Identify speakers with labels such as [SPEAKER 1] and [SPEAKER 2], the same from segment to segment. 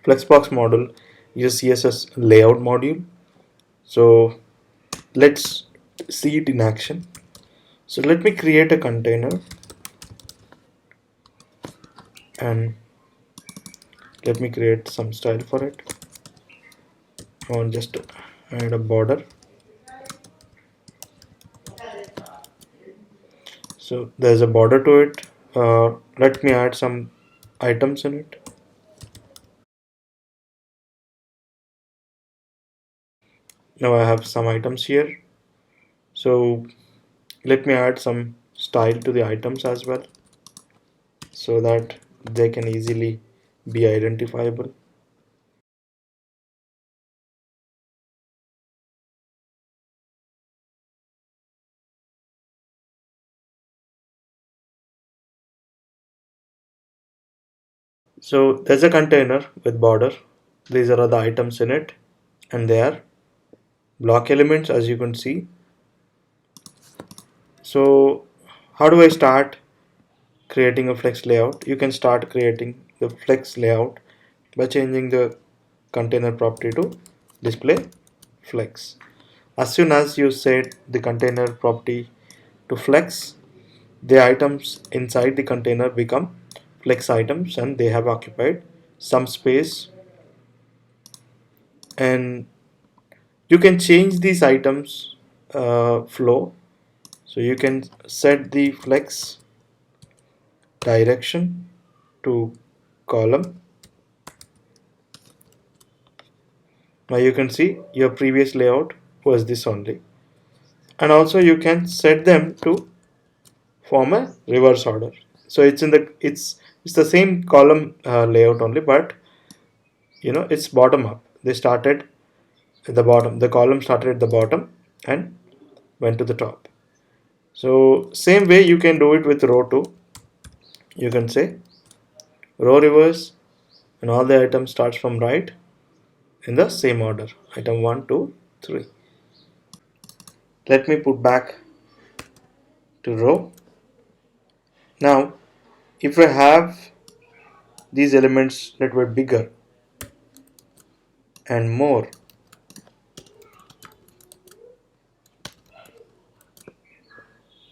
[SPEAKER 1] Flexbox model is a CSS layout module. So let's see it in action. So let me create a container and let me create some style for it. I want just to add a border. So there's a border to it. Let me add some items in it. Now I have some items here. So let me add some style to the items as well so that they can easily be identifiable. So there's a container with border. These are the items in it, and they are block elements, as you can see. So how do I start creating a flex layout? You can start creating the flex layout by changing the container property to display flex. As soon as you set the container property to flex, the items inside the container become flex items and they have occupied some space, and you can change these items flow. So you can set the flex direction to column. Now you can see your previous layout was this only, and also you can set them to form a reverse order. So it's the same column layout only, but it's bottom up. They started at the bottom. The column started at the bottom and went to the top. So same way you can do it with row 2. You can say row reverse, and all the items starts from right in the same order. Item 1, 2, 3. Let me put back to row. Now if I have these elements that were bigger and more,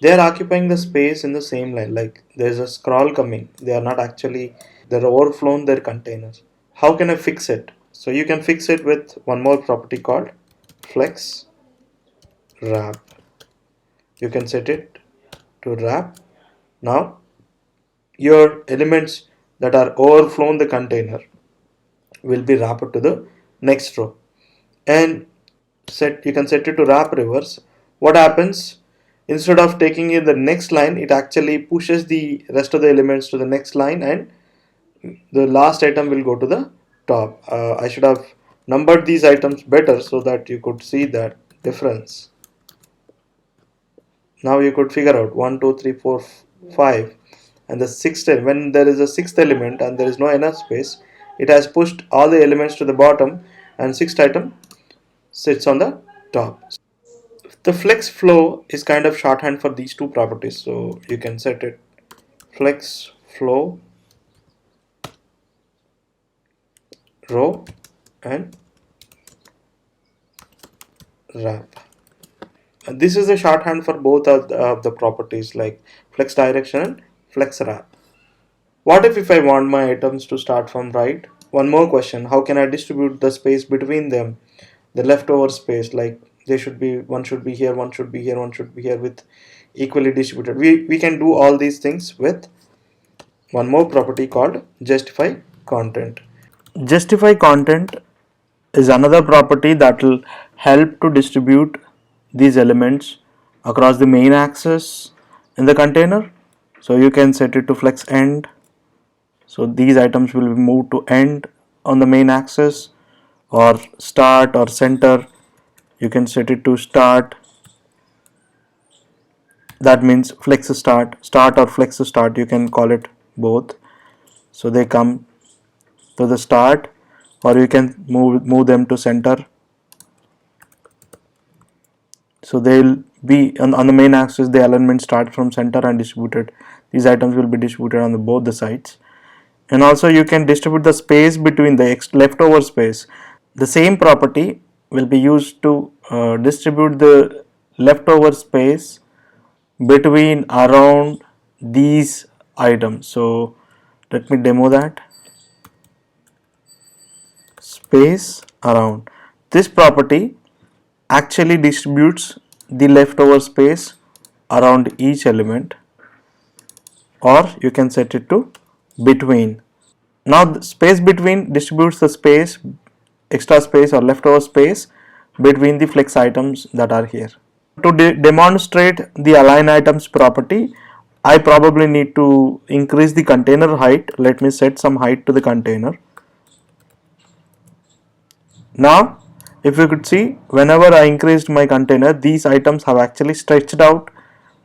[SPEAKER 1] they are occupying the space in the same line, like there's a scroll coming. They are not actually, they're overflown their containers. How can I fix it? So you can fix it with one more property called flex wrap. You can set it to wrap. Now your elements that are overflown the container will be wrapped to the next row, and you can set it to wrap reverse. What happens, instead of taking in the next line, it actually pushes the rest of the elements to the next line, and the last item will go to the top. I should have numbered these items better so that you could see that difference. Now you could figure out 1, 2, 3, 4, 5, and the sixth, when there is a sixth element and there is no enough space, it has pushed all the elements to the bottom, and sixth item sits on the top. The flex flow is kind of shorthand for these two properties, so you can set it flex flow row and wrap. And this is a shorthand for both of the properties, like flex direction and flex wrap. What if I want my items to start from right? One more question, how can I distribute the space between them, the leftover space? Like they should be, one should be here, one should be here, one should be here, with equally distributed. We can do all these things with one more property called justify content. Justify content is another property that will help to distribute these elements across the main axis in the container. So you can set it to flex end. So these items will be moved to end on the main axis, or start or center. You can set it to start. That means flex start or flex start. You can call it both. So they come to the start, or you can move them to center. So they'll be on the main axis. The alignment start from center and distributed. These items will be distributed on both the sides, and also you can distribute the space between the leftover space. The same property will be used to distribute the leftover space between around these items. So let me demo that. Space around. This property actually distributes the leftover space around each element, or you can set it to between. Now the space between distributes the space, extra space or leftover space between the flex items that are here. To demonstrate the align items property, I probably need to increase the container height. Let me set some height to the container. Now if you could see, whenever I increased my container, these items have actually stretched out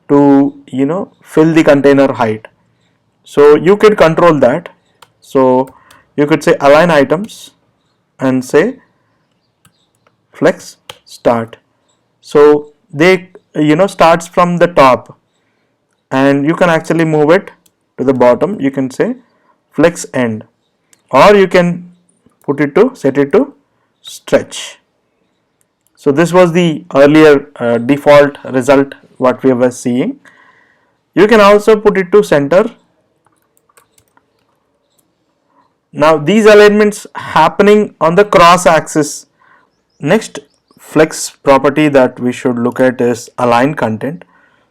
[SPEAKER 1] to fill the container height. So you could control that. So you could say align items and say flex start. So they starts from the top, and you can actually move it to the bottom. You can say flex end, or you can put it to set it to stretch. So this was the earlier default result what we were seeing. You can also put it to center. Now these alignments happening on the cross axis. Next flex property that we should look at is align content.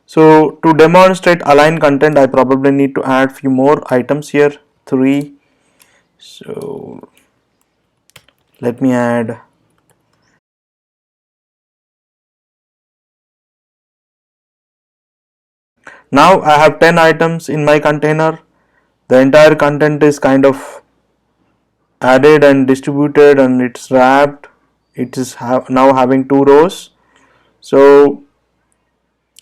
[SPEAKER 1] So to demonstrate align content, I probably need to add few more items here, 3. So let me add. Now I have 10 items in my container. The entire content is kind of added and distributed, and it's wrapped. It is now having 2 rows. So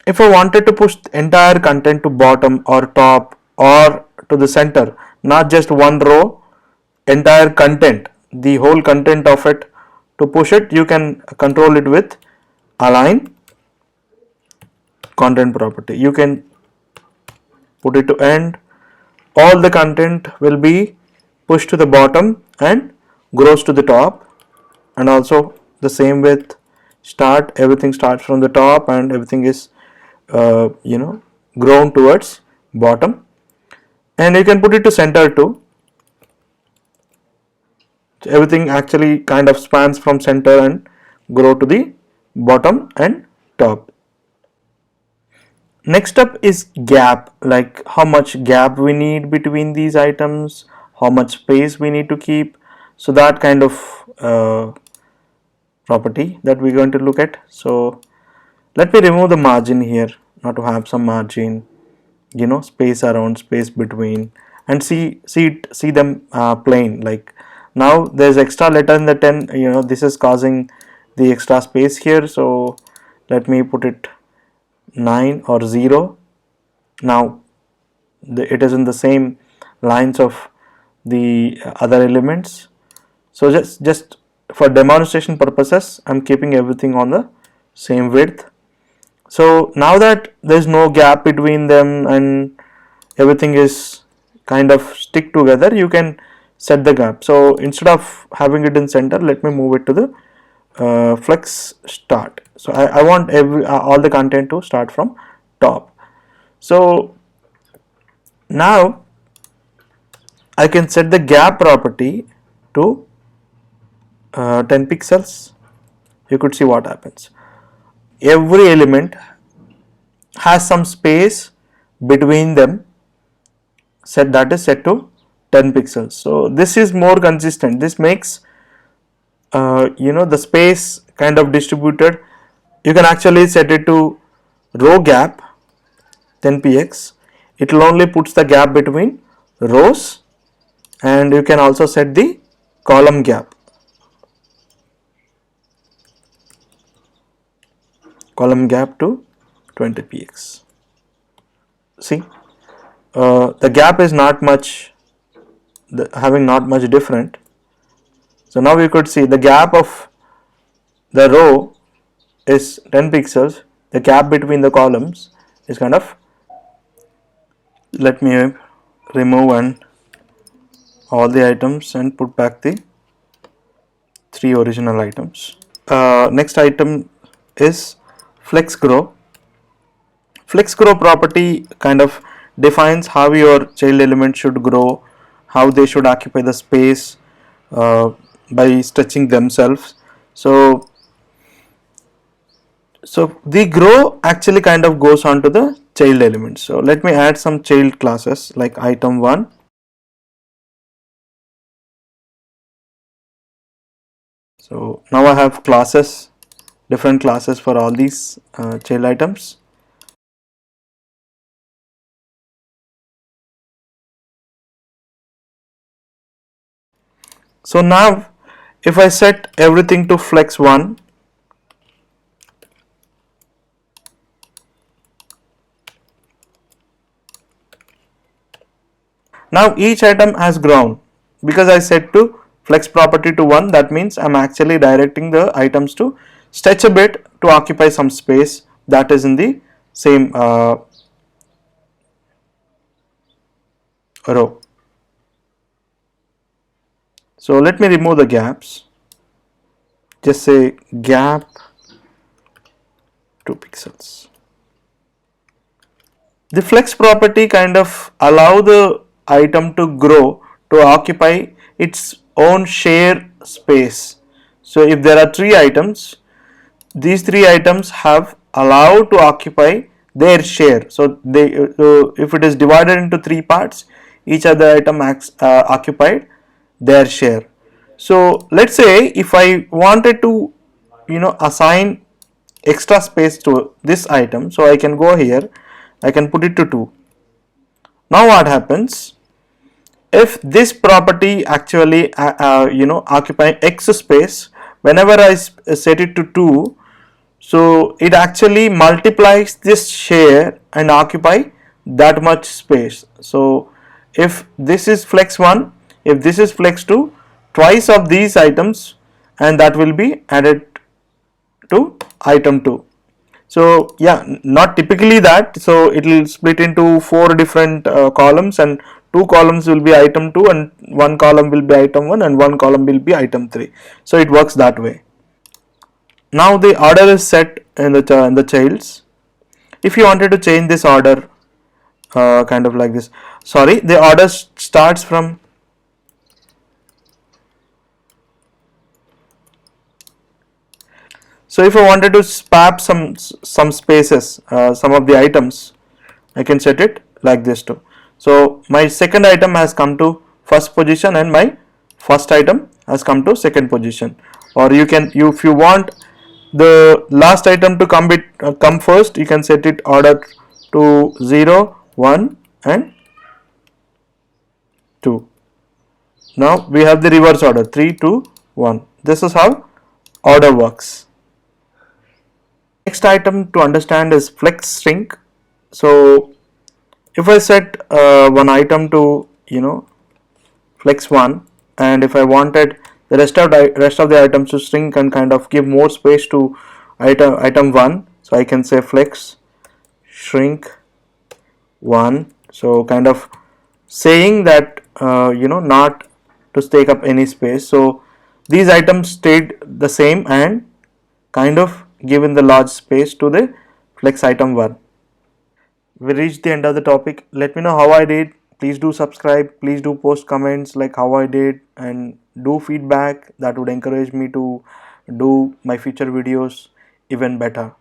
[SPEAKER 1] if I wanted to push the entire content to bottom or top or to the center, not just one row, entire content, the whole content of it, to push it, you can control it with align content property. You can put it to end. All the content will be pushed to the bottom and grows to the top, and also the same with start. Everything starts from the top and everything is grown towards bottom, and you can put it to center too. So everything actually kind of spans from center and grow to the bottom and top. Next up is gap, like how much gap we need between these items, how much space we need to keep. So that kind of property that we're going to look at. So let me remove the margin here, not to have some margin, space around, space between, and see them plain. Like now there's extra letter in the 10, this is causing the extra space here. So let me put it 9 or 0. Now it is in the same lines of the other elements. So just for demonstration purposes, I'm keeping everything on the same width. So now that there's no gap between them and everything is kind of stick together, you can set the gap. So instead of having it in center, let me move it to the flex start. So I want all the content to start from top. So now I can set the gap property to 10 pixels. You could see what happens. Every element has some space between them, that is set to 10 pixels. So this is more consistent. This makes the space kind of distributed. You can actually set it to row gap 10px. It will only puts the gap between rows, and you can also set the column gap to 20px. See, the gap is not much, having not much different. So now you could see the gap of the row is 10 pixels. The gap between the columns is kind of, let me remove and all the items and put back the 3 original items. Next item is flex grow. Flex grow property kind of defines how your child element should grow, how they should occupy the space uh, by stretching themselves. So the grow actually kind of goes on to the child element. So let me add some child classes like item 1. So now I have classes, different classes for all these child items. So now if I set everything to flex 1, now each item has grown because I set to flex property to 1. That means I'm actually directing the items to stretch a bit to occupy some space that is in the same row. So let me remove the gaps. Just say gap 2 pixels. The flex property kind of allow the item to grow to occupy its own share space. So if there are 3 items, these 3 items have allowed to occupy their share. So if it is divided into 3 parts, each other item occupied their share. So let's say if I wanted to assign extra space to this item, so I can go here, I can put it to 2. Now what happens if this property actually occupy x space, whenever I set it to 2, so it actually multiplies this share and occupy that much space. So if this is flex 1, if this is flex 2, twice of these items and that will be added to item 2. So yeah, not typically that, so it will split into 4 different columns, and 2 columns will be item 2 and 1 column will be item 1 and 1 column will be item 3. So it works that way. Now the order is set in the childs. If you wanted to change this order kind of like this, sorry, the order starts from so if I wanted to swap some spaces, some of the items, I can set it like this too. So my second item has come to first position and my first item has come to second position. Or if you want the last item to come first, you can set it order to 0, 1 and 2. Now we have the reverse order 3, 2, 1. This is how order works. Next item to understand is flex shrink. So if I set one item to flex 1, and if I wanted the rest of the items to shrink and kind of give more space to item 1, so I can say flex shrink 1. So kind of saying that not to take up any space. So these items stayed the same and kind of given the large space to the flex item 1. We reached the end of the topic. Let me know how I did. Please do subscribe. Please do post comments like how I did, and do feedback. That would encourage me to do my future videos even better.